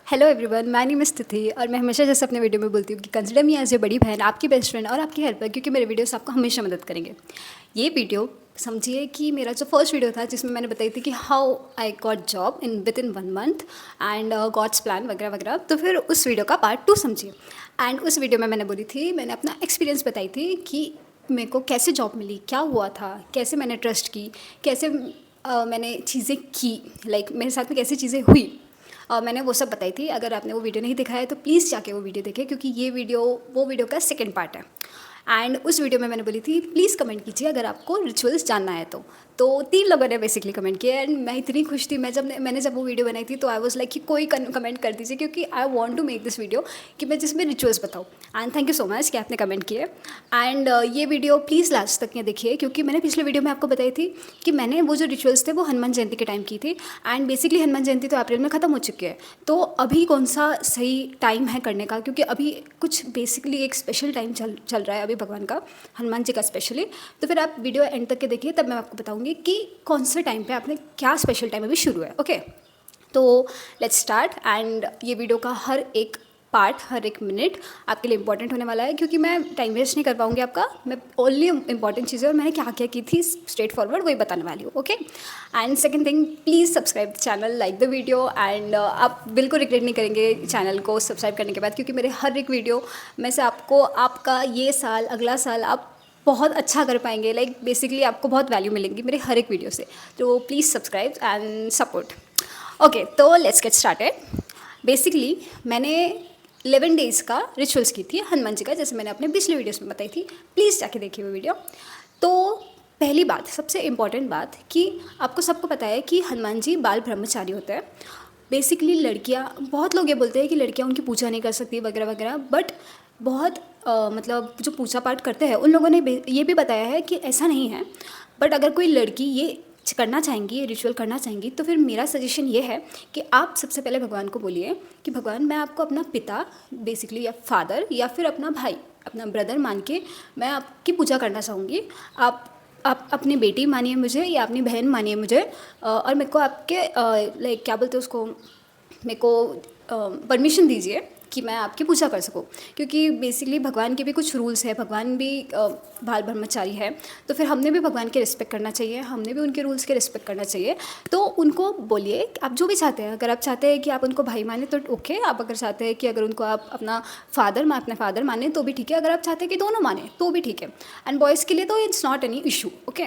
Hello everyone, my name is तिथि और मैं हमेशा जैसे अपने वीडियो में बोलती हूँ कि कंसिडर मी एज ए बड़ी बहन, आपकी बेस्ट फ्रेंड और आपकी हेल्पर, क्योंकि मेरे वीडियोस आपको हमेशा मदद करेंगे। ये वीडियो समझिए कि मेरा जो फर्स्ट वीडियो था जिसमें मैंने बताई थी कि how I got job within 1 month and God's plan वगैरह वगैरह, तो फिर उस वीडियो का पार्ट 2 समझिए। एंड उस वीडियो में मैंने बोली थी, मैंने अपना एक्सपीरियंस बताई थी कि मेरे को कैसे जॉब मिली, क्या हुआ था, कैसे मैंने ट्रस्ट की, कैसे मैंने चीज़ें की, लाइक मेरे साथ में कैसी चीज़ें हुई। मैंने वो सब बताई थी। अगर आपने वो वीडियो नहीं देखा है तो प्लीज़ जाके वो वीडियो देखें, क्योंकि ये वीडियो वो वीडियो का सेकंड पार्ट है। एंड उस वीडियो में मैंने बोली थी प्लीज़ कमेंट कीजिए अगर आपको रिचुअल्स जानना है तो 3 लोगों ने बेसिकली कमेंट किया एंड मैं इतनी खुश थी। मैंने जब वो वीडियो बनाई थी तो आई वाज लाइक कि कोई कमेंट कर दीजिए, क्योंकि I want to make this video कि मैं जिसमें रिचुअल्स बताऊँ। And thank you so much कि आपने कमेंट किए। एंड ये वीडियो प्लीज़ लास्ट तक ये देखिए, क्योंकि मैंने पिछले वीडियो में आपको बताई थी कि मैंने वो जो रिचुअल्स थे वो हनुमान जयंती के टाइम की थी। एंड बेसिकली हनुमान जयंती तो अप्रैल में ख़त्म हो चुकी है, तो अभी कौन सा सही टाइम है करने का, क्योंकि अभी कुछ बेसिकली एक स्पेशल टाइम चल रहा है अभी भगवान का, हनुमान जी का स्पेशली। तो फिर आप वीडियो एंड तक के देखिए, तब मैं आपको बताऊंगी कि कौन से टाइम पे आपने क्या स्पेशल टाइम अभी शुरू है। ओके, तो लेट्स स्टार्ट। एंड ये वीडियो का हर एक पार्ट, हर एक मिनट आपके लिए इंपॉर्टेंट होने वाला है, क्योंकि मैं टाइम वेस्ट नहीं कर पाऊंगी आपका। मैं ओनली इंपॉर्टेंट चीज़ें और मैंने क्या क्या की थी स्ट्रेट फॉरवर्ड वही बताने वाली हूँ। Okay, and second thing, please subscribe the channel, like the video. And आप बिल्कुल रिग्रेट नहीं करेंगे चैनल को सब्सक्राइब करने के बाद, क्योंकि मेरे हर एक वीडियो में से आपको आपका ये साल, अगला साल आप बहुत अच्छा कर पाएंगे। लाइक बेसिकली आपको बहुत वैल्यू मिलेंगी मेरे हर एक वीडियो से। तो please subscribe and support. Okay, तो लेट्स गेट स्टार्टेड। बेसिकली मैंने 11 डेज़ का रिचुअल्स की थी हनुमान जी का, जैसे मैंने अपने पिछले वीडियोस में बताई थी। प्लीज़ जाके देखिए वो वीडियो। तो पहली बात, सबसे इम्पॉर्टेंट बात, कि आपको सबको पता है कि हनुमान जी बाल ब्रह्मचारी होते हैं। बेसिकली लड़कियां, बहुत लोग ये बोलते हैं कि लड़कियां उनकी पूजा नहीं कर सकती वगैरह वगैरह, बट बहुत मतलब जो पूजा पाठ करते हैं उन लोगों ने ये भी बताया है कि ऐसा नहीं है। बट अगर कोई लड़की ये करना चाहेंगी, ये रिचुअल करना चाहेंगी, तो फिर मेरा सजेशन ये है कि आप सबसे पहले भगवान को बोलिए कि भगवान, मैं आपको अपना पिता बेसिकली, या फादर, या फिर अपना भाई, अपना ब्रदर मान के मैं आपकी पूजा करना चाहूँगी। आप अपनी बेटी मानिए मुझे, या अपनी बहन मानिए मुझे, और मेरे को आपके लाइक क्या बोलते हैं उसको, मेरे को परमिशन दीजिए कि मैं आपकी पूजा कर सकूं। क्योंकि बेसिकली भगवान के भी कुछ रूल्स है, भगवान भी बाल ब्रह्मचारी है, तो फिर हमने भी भगवान के रिस्पेक्ट करना चाहिए, हमने भी उनके रूल्स के रिस्पेक्ट करना चाहिए। तो उनको बोलिए आप जो भी चाहते हैं। अगर आप चाहते हैं कि आप उनको भाई माने तो ओके, आप अगर चाहते हैं कि अगर उनको आप अपना अपने फादर माने तो भी ठीक है, अगर आप चाहते हैं कि दोनों माने तो भी ठीक है। एंड बॉयज़ के लिए तो it's not any issue. Okay,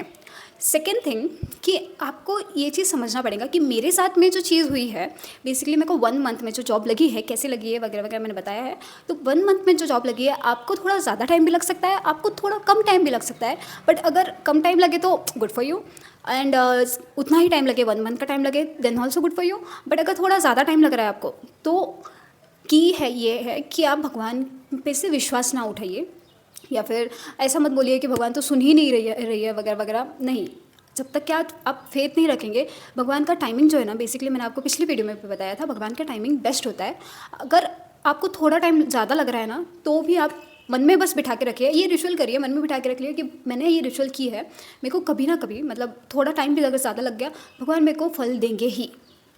second thing, कि आपको ये चीज़ समझना पड़ेगा कि मेरे साथ में जो चीज़ हुई है, बेसिकली मेरे को 1 मंथ में जो जॉब लगी है, कैसे लगी है वगैरह वगैरह मैंने बताया है। तो 1 मंथ में जो जॉब लगी है, आपको थोड़ा ज़्यादा टाइम भी लग सकता है, आपको थोड़ा कम टाइम भी लग सकता है। बट अगर कम टाइम लगे तो गुड फॉर यू, एंड उतना ही टाइम लगे, 1 मंथ का टाइम लगे, then also good for you. But अगर थोड़ा ज़्यादा टाइम लग रहा है आपको, तो की है ये है कि आप भगवान पे से विश्वास ना उठाइए, या फिर ऐसा मत बोलिए कि भगवान तो सुन ही नहीं रही है वगैरह वगैरह। नहीं, जब तक क्या आप फेथ नहीं रखेंगे, भगवान का टाइमिंग जो है ना, बेसिकली मैंने आपको पिछली वीडियो में भी बताया था, भगवान का टाइमिंग बेस्ट होता है। अगर आपको थोड़ा टाइम ज़्यादा लग रहा है ना, तो भी आप मन में बस बिठा के रखिए, ये रिचुअल करिए, मन में बिठा के रख लिया कि मैंने ये रिचुअल की है, मेरे को कभी ना कभी, मतलब थोड़ा टाइम भी अगर ज़्यादा लग गया, भगवान मेरे को फल देंगे ही।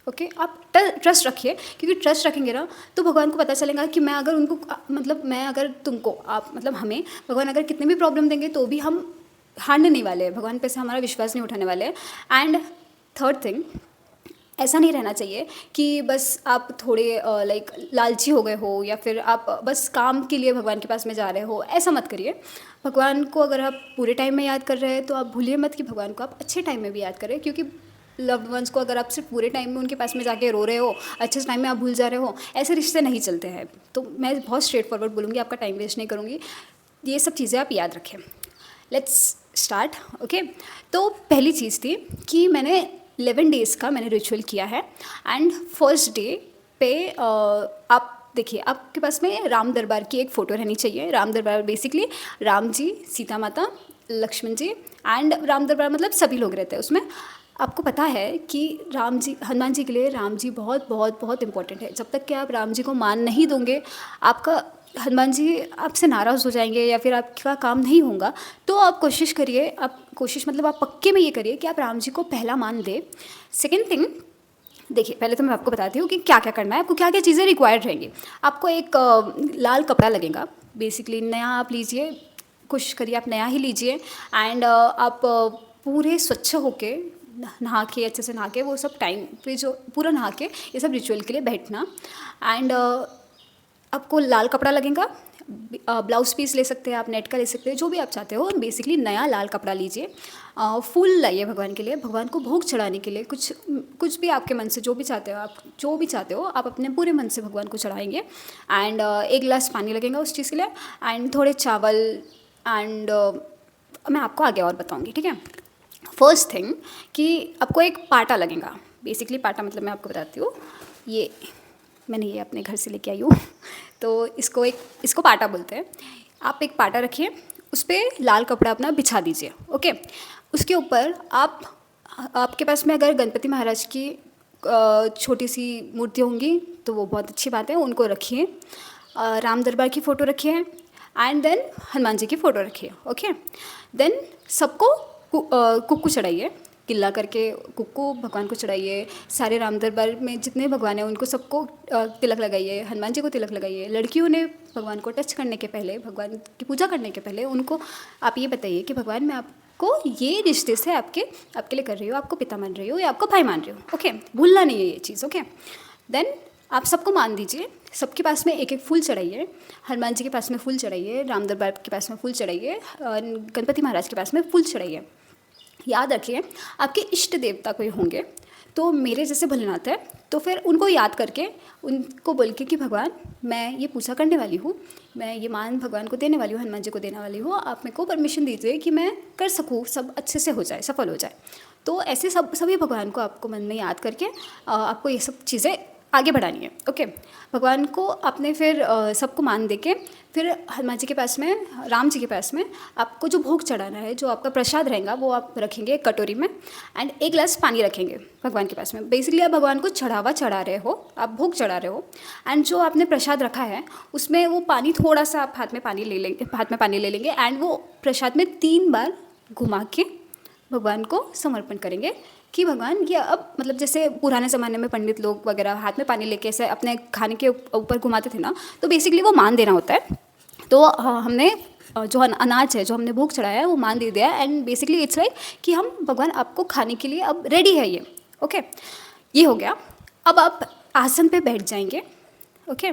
ओके, आप ट्रस्ट रखिए, क्योंकि ट्रस्ट रखेंगे ना तो भगवान को पता चलेगा कि मैं अगर उनको, मतलब मैं अगर तुमको, आप मतलब हमें भगवान अगर कितने भी प्रॉब्लम देंगे तो भी हम हारने नहीं वाले हैं, भगवान पे से हमारा विश्वास नहीं उठाने वाले हैं। एंड थर्ड थिंग, ऐसा नहीं रहना चाहिए कि बस आप थोड़े लाइक लालची हो गए हो, या फिर आप बस काम के लिए भगवान के पास में जा रहे हो, ऐसा मत करिए। भगवान को अगर आप पूरे टाइम में याद कर रहे हैं तो आप भूलिए मत कि भगवान को आप अच्छे टाइम में भी याद करें, क्योंकि लव्ड वंस को अगर आप सिर्फ पूरे टाइम में उनके पास में जाके रो रहे हो, अच्छे टाइम में आप भूल जा रहे हो, ऐसे रिश्ते नहीं चलते हैं। तो मैं बहुत स्ट्रेट फॉरवर्ड बोलूँगी, आपका टाइम वेस्ट नहीं करूँगी, ये सब चीज़ें आप याद रखें। Let's start. ओके, तो पहली चीज़ थी कि मैंने 11 डेज़ का मैंने रिचुअल किया है। एंड फर्स्ट डे पे आप देखिए, आपके पास में राम दरबार की एक फ़ोटो रहनी चाहिए। राम दरबार बेसिकली राम जी, सीता माता, लक्ष्मण जी, एंड राम दरबार मतलब सभी लोग रहते हैं उसमें। आपको पता है कि राम जी, हनुमान जी के लिए राम जी बहुत बहुत बहुत इंपॉर्टेंट है। जब तक कि आप राम जी को मान नहीं दोगे, आपका हनुमान जी आपसे नाराज़ हो जाएंगे, या फिर आपका काम नहीं होगा। तो आप कोशिश करिए, आप कोशिश मतलब आप पक्के में ये करिए कि आप राम जी को पहला मान दें। सेकेंड थिंग, देखिए, पहले तो मैं आपको बताती हूँ कि क्या क्या करना है, आपको क्या क्या चीज़ें रिक्वायर्ड रहेंगी। आपको एक लाल कपड़ा लगेगा, बेसिकली नया आप लीजिए, कोशिश करिए आप नया ही लीजिए। एंड आप पूरे स्वच्छ होके नहा के, अच्छे से नहा के, वो सब टाइम पे जो पूरा नहा के ये सब रिचुअल के लिए बैठना। एंड आपको लाल कपड़ा लगेगा, ब्लाउज़ पीस ले सकते हैं आप, नेट का ले सकते हैं, जो भी आप चाहते हो। बेसिकली नया लाल कपड़ा लीजिए। फूल लाइए भगवान के लिए, भगवान को भोग चढ़ाने के लिए। कुछ कुछ भी आपके मन से जो भी चाहते हो, आप जो भी चाहते हो आप अपने पूरे मन से भगवान को चढ़ाएंगे। एंड एक गिलास पानी लगेगा उस चीज़ के लिए, एंड थोड़े चावल। एंड मैं आपको आगे और बताऊँगी, ठीक है। फर्स्ट थिंग कि आपको एक पाटा लगेगा। बेसिकली पाटा मतलब मैं आपको बताती हूँ, ये मैंने ये अपने घर से लेके आई हूँ तो इसको पाटा बोलते हैं। आप एक पाटा रखिए, उस पर लाल कपड़ा अपना बिछा दीजिए, ओके। उसके ऊपर आपके पास में अगर गणपति महाराज की छोटी सी मूर्ति होंगी तो वो बहुत अच्छी बात है, उनको रखिए। राम दरबार की फ़ोटो रखिए, एंड देन हनुमान जी की फ़ोटो रखिए, ओके। देन सबको कुक्कू चढ़ाइए, किल्ला करके कुक्कू भगवान को चढ़ाइए। सारे राम दरबार में जितने भगवान हैं उनको सबको तिलक लगाइए, हनुमान जी को तिलक लगाइए। लड़कियों ने भगवान को टच करने के पहले, भगवान की पूजा करने के पहले उनको आप ये बताइए कि भगवान मैं आपको ये रिश्ते से आपके लिए कर रही हूँ, आपको पिता मान रही हूँ या आपको भाई मान रही हूँ, ओके। भूलना नहीं है ये चीज़, ओके। देन आप सबको मान दीजिए, सबके पास में एक एक फूल चढ़ाइए। हनुमान जी के पास में फूल चढ़ाइए, राम दरबार के पास में फूल चढ़ाइए, गणपति महाराज के पास में फूल चढ़ाइए। याद रखिए, आपके इष्ट देवता कोई होंगे तो मेरे जैसे भोलेनाथ है, तो फिर उनको याद करके उनको बोल के कि भगवान मैं ये पूजा करने वाली हूँ, मैं ये मान भगवान को देने वाली हूँ, हनुमान जी को देने वाली हूँ, आप मेरे को परमिशन दीजिए कि मैं कर सकूँ, सब अच्छे से हो जाए, सफल हो जाए। तो ऐसे सभी भगवान को आपको मन में याद करके आपको ये सब चीज़ें आगे बढ़ानी है, ओके। भगवान को आपने फिर सबको मान दे के फिर हनुमान जी के पास में, राम जी के पास में आपको जो भोग चढ़ाना है, जो आपका प्रसाद रहेगा वो आप रखेंगे एक कटोरी में, एंड एक गिलास पानी रखेंगे भगवान के पास में। बेसिकली आप भगवान को चढ़ा रहे हो, आप भोग चढ़ा रहे हो, एंड जो आपने प्रसाद रखा है उसमें वो पानी थोड़ा सा आप हाथ में पानी ले लेंगे, एंड वो प्रसाद में 3 बार घुमा के भगवान को समर्पण करेंगे कि भगवान ये अब, मतलब जैसे पुराने ज़माने में पंडित लोग वगैरह हाथ में पानी लेके ऐसे अपने खाने के ऊपर घुमाते थे ना, तो बेसिकली वो मान देना होता है। तो हमने जो अनाज है जो हमने भोग चढ़ाया है वो मान दे दिया है, एंड बेसिकली इट्स लाइक कि हम भगवान आपको खाने के लिए अब रेडी है ये, ओके। ये हो गया। अब आप आसन पे बैठ जाएंगे, ओके।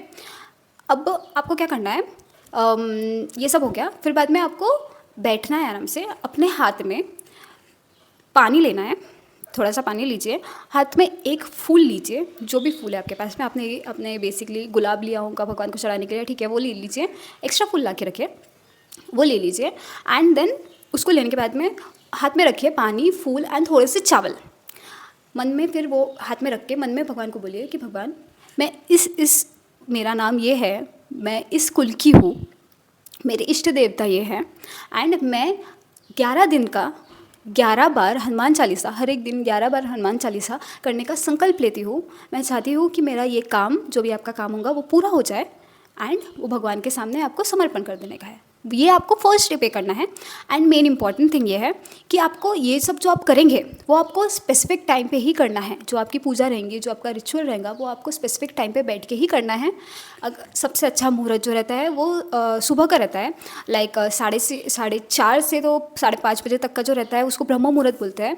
अब आपको क्या करना है, ये सब हो गया। फिर बाद में आपको बैठना है आराम से, अपने हाथ में पानी लेना है, थोड़ा सा पानी लीजिए, हाथ में एक फूल लीजिए, जो भी फूल है आपके पास में, आपने बेसिकली गुलाब लिया होगा भगवान को चढ़ाने के लिए, ठीक है, वो ले लीजिए। एक्स्ट्रा फूल ला के रखिए, वो ले लीजिए। एंड देन उसको लेने के बाद में हाथ में रखिए पानी, फूल एंड थोड़े से चावल। मन में फिर वो हाथ में रख के मन में भगवान को बोलिए कि भगवान मैं इस मेरा नाम ये है, मैं इस कुल की हूँ, मेरे इष्ट देवता ये हैं, एंड मैं 11 दिन का 11 बार हनुमान चालीसा, हर एक दिन 11 बार हनुमान चालीसा करने का संकल्प लेती हूँ। मैं चाहती हूँ कि मेरा ये काम, जो भी आपका काम होगा वो पूरा हो जाए, एंड वो भगवान के सामने आपको समर्पण कर देने का है। ये आपको फर्स्ट स्टेप पे करना है। एंड मेन इंपॉर्टेंट थिंग ये है कि आपको ये सब जो आप करेंगे वो आपको स्पेसिफिक टाइम पे ही करना है। जो आपकी पूजा रहेंगी, जो आपका रिचुअल रहेगा, वो आपको स्पेसिफिक टाइम पे बैठ के ही करना है। सबसे अच्छा मुहूर्त जो रहता है वो सुबह का रहता है, लाइक 4:30 से तो 5:30 बजे तक का जो रहता है उसको ब्रह्म मुहूर्त बोलते हैं।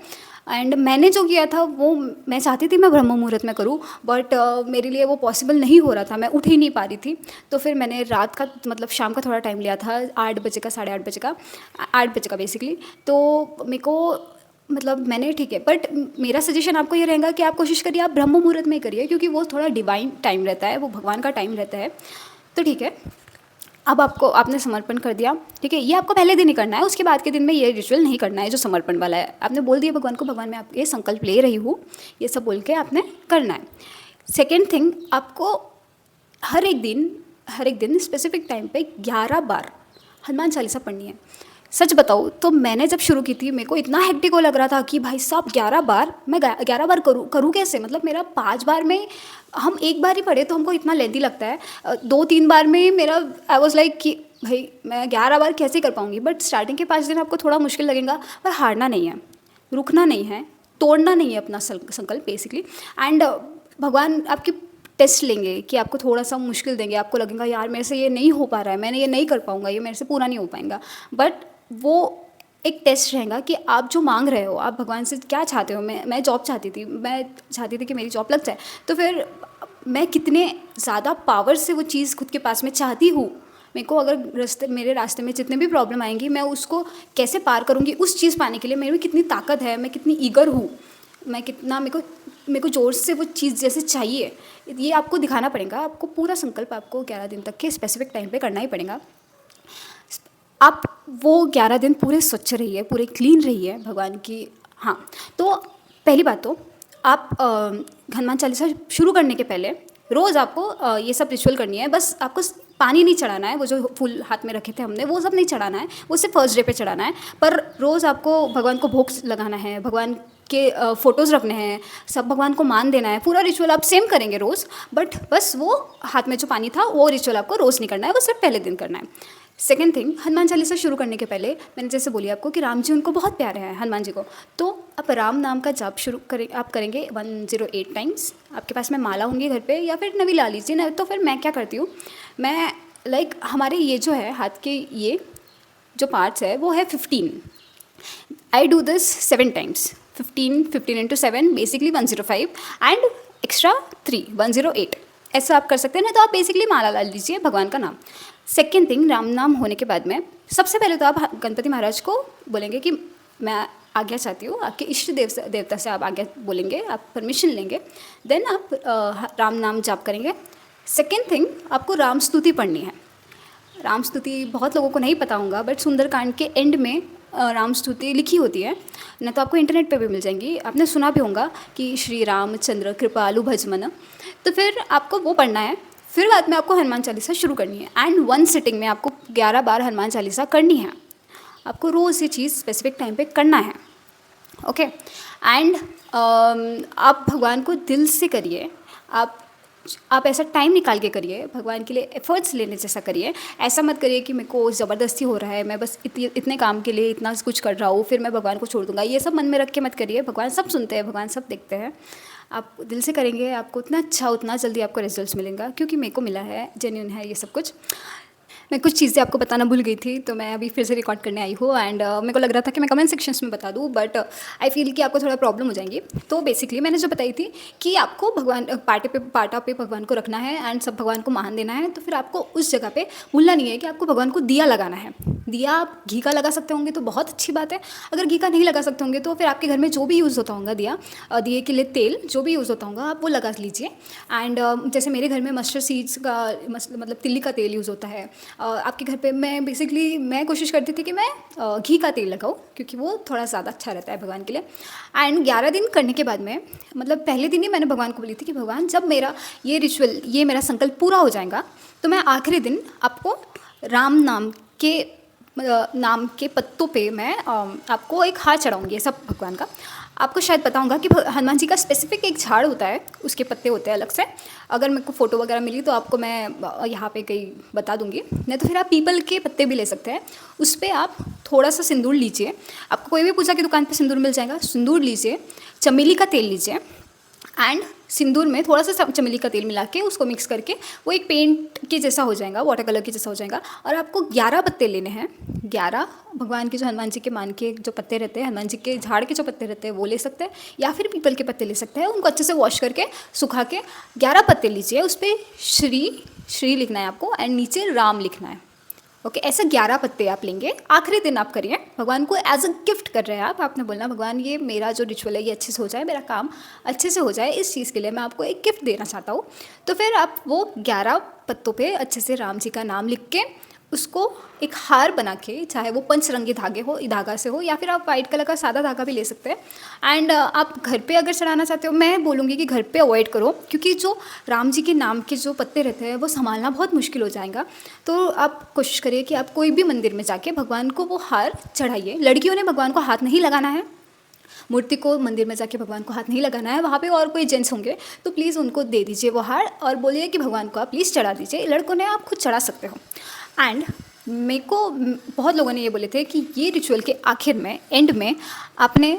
एंड मैंने जो किया था वो, मैं चाहती थी मैं ब्रह्म मुहूर्त में करूँ, बट मेरे लिए वो पॉसिबल नहीं हो रहा था, मैं उठ ही नहीं पा रही थी। तो फिर मैंने रात का, मतलब शाम का थोड़ा टाइम लिया था, 8 बजे का, 8:30 बजे का, 8 बजे का बेसिकली। तो मेरे को, मतलब मैंने, ठीक है, बट मेरा सजेशन आपको ये रहेगा कि आप कोशिश करिए आप ब्रह्म मुहूर्त में ही करिए, क्योंकि वो थोड़ा डिवाइन टाइम रहता है, वो भगवान का टाइम रहता है। तो ठीक है, अब आपने समर्पण कर दिया, ठीक है। ये आपको पहले दिन ही करना है, उसके बाद के दिन में ये रिचुअल नहीं करना है जो समर्पण वाला है। आपने बोल दिया भगवान को, भगवान मैं आपके संकल्प ले रही हूँ, ये सब बोल के आपने करना है। सेकेंड थिंग, आपको हर एक दिन स्पेसिफिक टाइम पे 11 बार हनुमान चालीसा पढ़नी है। सच बताऊँ तो मैंने जब शुरू की थी, मेरे को इतना हेक्टिक लग रहा था कि भाई साहब 11 बार, मैं 11 बार करूँ कैसे, मतलब मेरा 5 बार में, हम एक बार ही पढ़े तो हमको इतना लेंथी लगता है, 2-3 बार में मेरा, आई वॉज लाइक कि भाई मैं 11 बार कैसे कर पाऊँगी। बट स्टार्टिंग के 5 दिन आपको थोड़ा मुश्किल लगेगा, पर हारना नहीं है, रुकना नहीं है, तोड़ना नहीं है अपना संकल्प बेसिकली। एंड भगवान आपकी टेस्ट लेंगे कि आपको थोड़ा सा मुश्किल देंगे, आपको लगेगा यार मेरे से ये नहीं हो पा रहा है, मैंने ये नहीं कर पाऊँगा, ये मेरे से पूरा नहीं हो पाएगा, बट वो एक टेस्ट रहेगा कि आप जो मांग रहे हो, आप भगवान से क्या चाहते हो। मैं जॉब चाहती थी, मैं चाहती थी कि मेरी जॉब लग जाए, तो फिर मैं कितने ज़्यादा पावर से वो चीज़ खुद के पास में चाहती हूँ। मेरे को अगर मेरे रास्ते में जितने भी प्रॉब्लम आएंगी, मैं उसको कैसे पार करूँगी, उस चीज़ पाने के लिए मेरे में कितनी ताकत है, मैं कितनी ईगर हूँ, मैं कितना मेरे को ज़ोर से वो चीज़ जैसे चाहिए, ये आपको दिखाना पड़ेगा। आपको पूरा संकल्प आपको 11 दिन तक के स्पेसिफिक टाइम पे करना ही पड़ेगा। आप वो 11 दिन पूरे स्वच्छ रहिए, पूरे क्लीन रहिए भगवान की। हाँ, तो पहली बात तो आप हनुमान चालीसा शुरू करने के पहले रोज़ आपको ये सब रिचुअल करनी है। बस आपको पानी नहीं चढ़ाना है, वो जो फूल हाथ में रखे थे हमने वो सब नहीं चढ़ाना है, वो सिर्फ फर्स्ट डे पे चढ़ाना है। पर रोज़ आपको भगवान को भोग लगाना है, भगवान के फ़ोटोज़ रखने हैं, सब भगवान को मान देना है। पूरा रिचुअल आप सेम करेंगे रोज़, बट बस वो हाथ में जो पानी था वो रिचुअल आपको रोज़ नहीं करना है, वो सिर्फ पहले दिन करना है। सेकेंड थिंग, हनुमान चालीसा शुरू करने के पहले मैंने जैसे बोली आपको कि राम जी उनको बहुत प्यारे हैं, हनुमान जी को, तो आप राम नाम का जाप शुरू करेंगे 108 टाइम्स। आपके पास में माला होंगी घर पे, या फिर नवी ला लीजिए ना। तो फिर मैं क्या करती हूँ, मैं हमारे ये जो है हाथ के ये जो पार्ट्स है वो है 15। I do this 7 times, 15 into 7 basically 105 and extra 3 108। ऐसा आप कर सकते हैं ना। तो आप बेसिकली माला ला लीजिए भगवान का नाम। सेकेंड थिंग, राम नाम होने के बाद में सबसे पहले तो आप गणपति महाराज को बोलेंगे कि मैं आज्ञा चाहती हूँ, आपके इष्ट देवता से आप आज्ञा बोलेंगे, आप परमिशन लेंगे, देन आप राम नाम जाप करेंगे। सेकेंड थिंग, आपको राम स्तुति पढ़नी है। राम स्तुति बहुत लोगों को नहीं पता होगा, बट सुंदरकांड के एंड में राम स्तुति लिखी होती है ना, तो आपको इंटरनेट पे भी मिल जाएंगी। आपने सुना भी होगा कि श्री रामचंद्र कृपालु भजमन, तो फिर आपको वो पढ़ना है। फिर बाद में आपको हनुमान चालीसा शुरू करनी है एंड 1 सिटिंग में आपको 11 बार हनुमान चालीसा करनी है। आपको रोज़ ये चीज़ स्पेसिफिक टाइम पे करना है, ओके। एंड आप भगवान को दिल से करिए, आप ऐसा टाइम निकाल के करिए, भगवान के लिए एफर्ट्स लेने जैसा करिए। ऐसा मत करिए कि मेरे को ज़बरदस्ती हो रहा है, मैं बस इतने काम के लिए इतना कुछ कर रहा हूँ, फिर मैं भगवान को छोड़ दूँगा। ये सब मन में रख के मत करिए। भगवान सब सुनते हैं, भगवान सब देखते हैं। आप दिल से करेंगे, आपको उतना अच्छा, उतना जल्दी आपको रिजल्ट्स मिलेगा, क्योंकि मेरे को मिला है, जेन्युइन है ये सब कुछ। मैं कुछ चीज़ें आपको बताना भूल गई थी, तो मैं अभी फिर से रिकॉर्ड करने आई हूँ। एंड मेरे को लग रहा था कि मैं कमेंट सेक्शंस में बता दूँ, बट आई फील कि आपको थोड़ा प्रॉब्लम हो जाएंगी। तो बेसिकली मैंने जो बताई थी कि आपको भगवान पाटा पे भगवान को रखना है एंड सब भगवान को मान देना है। तो फिर आपको उस जगह पे भूलना नहीं है कि आपको भगवान को दिया लगाना है। दिया आप घी का लगा सकते होंगे तो बहुत अच्छी बात है। अगर घी का नहीं लगा सकते होंगे तो फिर आपके घर में जो भी यूज़ होता होगा दिए के लिए तेल जो भी यूज़ होता होगा आप वो लगा लीजिए। एंड जैसे मेरे घर में मस्टर्ड सीड्स का मतलब तिल्ली का तेल यूज़ होता है। आपके घर पे मैं कोशिश करती थी कि मैं घी का तेल लगाऊँ, क्योंकि वो थोड़ा ज़्यादा अच्छा रहता है भगवान के लिए। एंड 11 दिन करने के बाद में, मतलब पहले दिन ही मैंने भगवान को बोली थी कि भगवान जब मेरा ये रिचुअल, ये मेरा संकल्प पूरा हो जाएगा तो मैं आखिरी दिन आपको राम नाम के पत्तों पे मैं आपको एक हार चढ़ाऊँगी, सब भगवान का। आपको शायद पता होगा कि हनुमान जी का स्पेसिफिक एक झाड़ होता है, उसके पत्ते होते हैं अलग से। अगर मेरे को फ़ोटो वगैरह मिली तो आपको मैं यहाँ पे कहीं बता दूँगी, नहीं तो फिर आप पीपल के पत्ते भी ले सकते हैं। उस पर आप थोड़ा सा सिंदूर लीजिए, आपको कोई भी पूजा की दुकान पे सिंदूर मिल जाएगा। सिंदूर लीजिए, चमेली का तेल लीजिए एंड सिंदूर में थोड़ा सा चमेली का तेल मिला के उसको मिक्स करके वो एक पेंट के जैसा हो जाएगा, वाटर कलर के जैसा हो जाएगा। और आपको 11 पत्ते लेने हैं, 11 भगवान के जो हनुमान जी के मान के जो पत्ते रहते हैं, हनुमान जी के झाड़ के जो पत्ते रहते हैं वो ले सकते हैं, या फिर पीपल के पत्ते ले सकते हैं। उनको अच्छे से वॉश करके सुखा के 11 पत्ते लीजिए, उस पर श्री लिखना है आपको एंड नीचे राम लिखना है, ओके। ऐसे 11 पत्ते आप लेंगे, आखिरी दिन आप करिए। भगवान को एज अ गिफ्ट कर रहे हैं आप। आपने बोलना भगवान ये मेरा जो रिचुअल है ये अच्छे से हो जाए, मेरा काम अच्छे से हो जाए, इस चीज़ के लिए मैं आपको एक गिफ्ट देना चाहता हूँ। तो फिर आप वो 11 पत्तों पे अच्छे से राम जी का नाम लिख के उसको एक हार बना के, चाहे वो पंचरंगी धागा से हो या फिर आप वाइट कलर का सादा धागा भी ले सकते हैं। एंड आप घर पे अगर चढ़ाना चाहते हो, मैं बोलूँगी कि घर पे अवॉइड करो, क्योंकि जो राम जी के नाम के जो पत्ते रहते हैं वो संभालना बहुत मुश्किल हो जाएगा। तो आप कोशिश करिए कि आप कोई भी मंदिर में जाके भगवान को वो हार चढ़ाइए। लड़कियों ने भगवान को हाथ नहीं लगाना है, मूर्ति को मंदिर में जाके भगवान को हाथ नहीं लगाना है। वहाँ पे और कोई जेंट्स होंगे तो प्लीज़ उनको दे दीजिए वो हार और बोलिए कि भगवान को आप प्लीज़ चढ़ा दीजिए। लड़कों ने आप खुद चढ़ा सकते हो। एंड मेरे को बहुत लोगों ने ये बोले थे कि ये रिचुअल के आखिर में, एंड में, आपने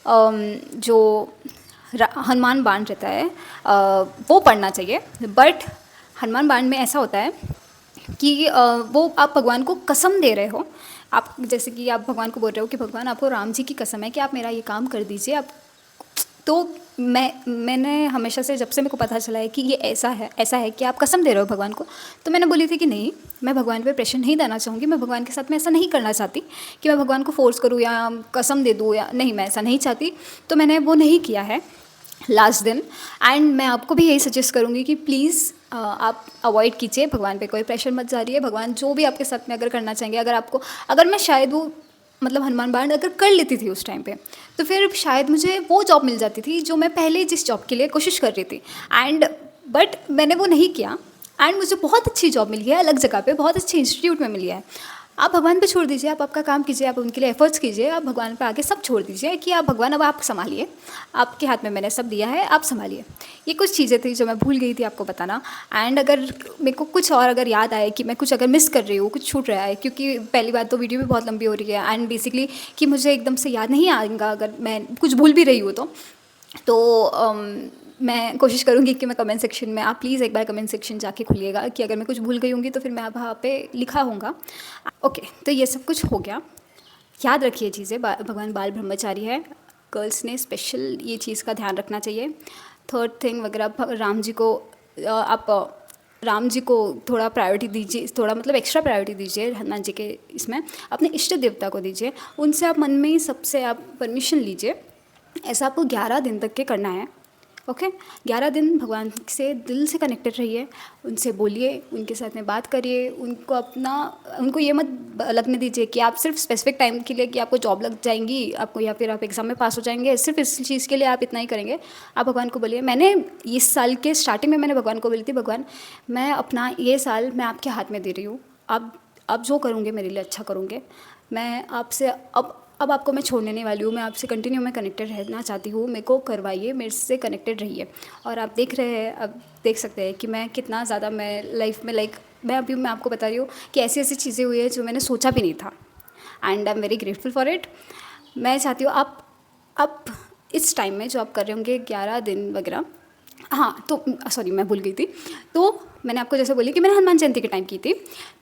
जो हनुमान बाण रहता है वो पढ़ना चाहिए। बट हनुमान बाण में ऐसा होता है कि वो आप भगवान को कसम दे रहे हो। आप जैसे कि आप भगवान को बोल रहे हो कि भगवान आपको राम जी की कसम है कि आप मेरा ये काम कर दीजिए। आप तो मैंने हमेशा से, जब से मेरे को पता चला है कि ये ऐसा है कि आप कसम दे रहे हो भगवान को, तो मैंने बोली थी कि नहीं, मैं भगवान पे प्रेशर नहीं डालना चाहूँगी। मैं भगवान के साथ में ऐसा नहीं करना चाहती कि मैं भगवान को फोर्स करूँ या कसम दे दूँ, या नहीं, मैं ऐसा नहीं चाहती। तो मैंने वो नहीं किया है लास्ट दिन। एंड मैं आपको भी यही सजेस्ट करूँगी कि प्लीज़ आप अवॉइड कीजिए, भगवान पे कोई प्रेशर मत डालिए। भगवान जो भी आपके साथ में अगर करना चाहेंगे, अगर मैं शायद वो मतलब हनुमान बाण अगर कर लेती थी उस टाइम पे, तो फिर शायद मुझे वो जॉब मिल जाती थी जो मैं पहले जिस जॉब के लिए कोशिश कर रही थी। एंड बट मैंने वो नहीं किया, एंड मुझे बहुत अच्छी जॉब मिली है अलग जगह पे, बहुत अच्छे इंस्टीट्यूट में मिली है। आप भगवान पे छोड़ दीजिए, आप आपका काम कीजिए, आप उनके लिए एफर्ट्स कीजिए, आप भगवान पे आगे सब छोड़ दीजिए कि आप भगवान अब आप संभालिए, आपके हाथ में मैंने सब दिया है, आप संभालिए। ये कुछ चीज़ें थी जो मैं भूल गई थी आपको बताना। एंड अगर मेरे को कुछ और अगर याद आए कि मैं कुछ अगर मिस कर रही हूँ, कुछ छूट रहा है, क्योंकि पहली बात तो वीडियो भी बहुत लंबी हो रही है, एंड बेसिकली कि मुझे एकदम से याद नहीं आएगा अगर मैं कुछ भूल भी रही हूँ तो मैं कोशिश करूँगी कि मैं कमेंट सेक्शन में, आप प्लीज़ एक बार कमेंट सेक्शन जाके खुलिएगा कि अगर मैं कुछ भूल गई होंगी तो फिर मैं वहाँ पे लिखा होगा। ओके, तो ये सब कुछ हो गया। याद रखिए चीज़ें, भगवान बाल ब्रह्मचारी है, गर्ल्स ने स्पेशल ये चीज़ का ध्यान रखना चाहिए। थर्ड थिंग वगैरह, राम जी को थोड़ा प्रायोरिटी दीजिए, थोड़ा मतलब एक्स्ट्रा प्रायोरिटी दीजिए हनुमान जी के इसमें। अपने इष्ट देवता को दीजिए, उनसे आप मन में ही सबसे आप परमिशन लीजिए। ऐसा आपको 11 दिन तक के करना है। ओके, 11 दिन भगवान से दिल से कनेक्टेड रहिए, उनसे बोलिए, उनके साथ में बात करिए, उनको ये मत लगने दीजिए कि आप सिर्फ स्पेसिफिक टाइम के लिए कि आपको जॉब लग जाएंगी आपको, या फिर आप एग्ज़ाम में पास हो जाएंगे, सिर्फ इस चीज़ के लिए आप इतना ही करेंगे। आप भगवान को बोलिए। मैंने इस साल के स्टार्टिंग में मैंने भगवान को बोली थी, भगवान मैं अपना ये साल मैं आपके हाथ में दे रही हूँ, आप जो करूँगे मेरे लिए अच्छा करूँगे। मैं आपसे अब आपको मैं छोड़ने नहीं वाली हूँ, मैं आपसे कंटिन्यू में कनेक्टेड रहना चाहती हूँ, मेरे को करवाइए, मेरे से कनेक्टेड रहिए। और आप देख रहे हैं, अब देख सकते हैं कि मैं कितना ज़्यादा मैं लाइफ में मैं आपको बता रही हूँ कि ऐसी ऐसी चीज़ें हुई है जो मैंने सोचा भी नहीं था, and I am very grateful for it. मैं चाहती हूँ आप इस टाइम में जो आप कर रहे होंगे 11 दिन वगैरह, हाँ तो सॉरी मैं भूल गई थी, तो मैंने आपको जैसे बोली कि मैंने हनुमान जयंती के टाइम की थी,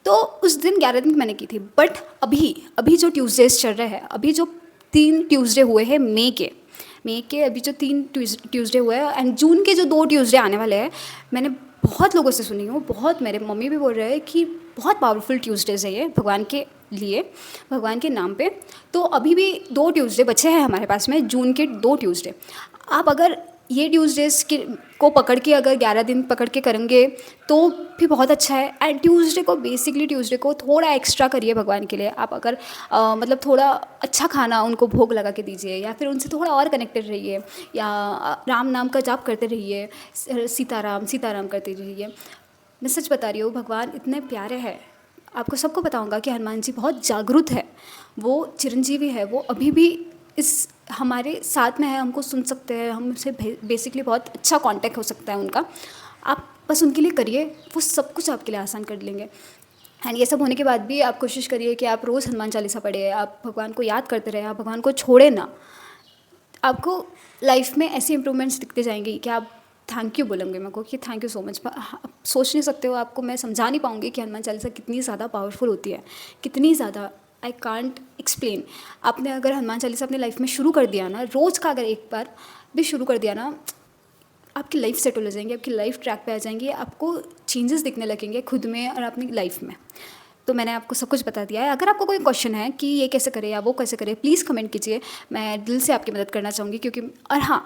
तो उस दिन 11 दिन मैंने की थी। बट अभी जो ट्यूसडेज चल रहे हैं, अभी जो 3 ट्यूसडे हुए हैं मई के अभी जो 3 ट्यूसडे हुए हैं, एंड जून के जो 2 ट्यूसडे आने वाले हैं, मैंने बहुत लोगों से सुनी हूँ, बहुत मेरे मम्मी भी बोल रहे हैं कि बहुत पावरफुल ट्यूसडेज है ये भगवान के लिए, भगवान के नाम पे। तो अभी भी 2 ट्यूसडे बचे हैं हमारे पास में, जून के 2 ट्यूसडे। आप अगर ये ट्यूसडेज को पकड़ के अगर 11 दिन पकड़ के करेंगे तो भी बहुत अच्छा है। एंड ट्यूसडे को थोड़ा एक्स्ट्रा करिए भगवान के लिए। आप अगर मतलब थोड़ा अच्छा खाना उनको भोग लगा के दीजिए, या फिर उनसे थोड़ा और कनेक्टेड रहिए, या राम नाम का जाप करते रहिए, सीताराम सीताराम करते रहिए। मैं सच बता रही हूँ, भगवान इतने प्यारे हैं। आपको सबको बताऊँगा कि हनुमान जी बहुत जागरूक है, वो चिरंजीवी है, वो अभी भी इस हमारे साथ में है, हमको सुन सकते हैं, हमसे बेसिकली बहुत अच्छा कांटेक्ट हो सकता है उनका। आप बस उनके लिए करिए, वो सब कुछ आपके लिए आसान कर लेंगे। एंड ये सब होने के बाद भी आप कोशिश करिए कि आप रोज़ हनुमान चालीसा पढ़िए, आप भगवान को याद करते रहे, आप भगवान को छोड़े ना। आपको लाइफ में ऐसी इंप्रूवमेंट्स दिखते जाएंगी कि आप थैंक यू बोलेंगे मेरे को कि थैंक यू सो मच। आप सोच नहीं सकते हो, आपको मैं समझा नहीं पाऊँगी कि हनुमान चालीसा कितनी ज़्यादा पावरफुल होती है, कितनी ज़्यादा आई कांट एक्सप्लेन। आपने अगर हनुमान चालीसा अपनी लाइफ में शुरू कर दिया ना, रोज़ का अगर एक बार भी शुरू कर दिया ना, आपकी लाइफ सेटल हो जाएंगी, आपकी लाइफ ट्रैक पे आ जाएंगी, आपको चेंजेस दिखने लगेंगे खुद में और अपनी लाइफ में। तो मैंने आपको सब कुछ बता दिया है। अगर आपको कोई क्वेश्चन है कि ये कैसे करें या वो कैसे करें, प्लीज़ कमेंट कीजिए, मैं दिल से आपकी मदद करना चाहूँगी। क्योंकि और हाँ,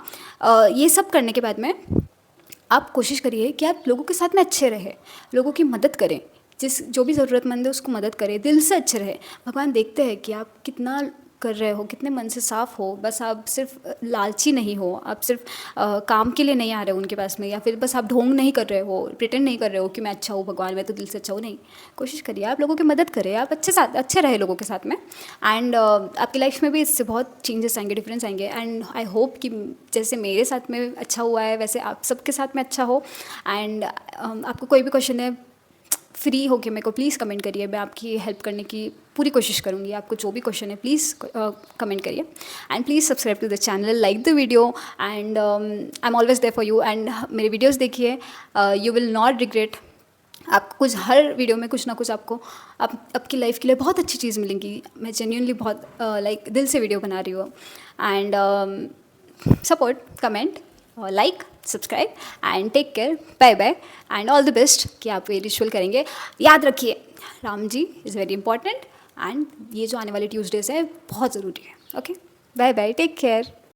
ये सब करने के बाद में आप कोशिश करिए कि आप लोगों के साथ में अच्छे रहें, लोगों की मदद करें, जो भी ज़रूरतमंद है उसको मदद करें, दिल से अच्छे रहे। भगवान देखते हैं कि आप कितना कर रहे हो, कितने मन से साफ़ हो। बस आप सिर्फ लालची नहीं हो, आप सिर्फ काम के लिए नहीं आ रहे हो उनके पास में, या फिर बस आप ढोंग नहीं कर रहे हो, प्रिटेंड नहीं कर रहे हो कि मैं अच्छा हूँ भगवान, मैं तो दिल से अच्छा हूँ। नहीं, कोशिश करिए आप लोगों की मदद करें, आप अच्छे रहे लोगों के साथ में। एंड आपकी लाइफ में भी इससे बहुत चेंजेस आएंगे, डिफरेंस आएंगे। एंड आई होप कि जैसे मेरे साथ में अच्छा हुआ है वैसे आप सबके साथ में अच्छा हो। एंड आपको कोई भी क्वेश्चन है, फ्री होके मेरे को प्लीज़ कमेंट करिए, मैं आपकी हेल्प करने की पूरी कोशिश करूँगी। आपको जो भी क्वेश्चन है प्लीज़ कमेंट करिए and please subscribe to the channel, like the video and I am always there for you. And मेरे वीडियोज़ देखिए, यू विल नॉट रिग्रेट। आपको कुछ हर वीडियो में कुछ ना कुछ आपको आपकी लाइफ के लिए बहुत अच्छी चीज़ मिलेंगी। मैं जेन्युइनली बहुत लाइक दिल से वीडियो बना रही हूँ। And support, comment, like, subscribe and take care, bye bye and all the best कि आप ये रिचुअल करेंगे। याद रखिए, Ram ji is very important and ये जो आने वाले ट्यूसडेज है बहुत ज़रूरी है। Okay, bye bye, take care.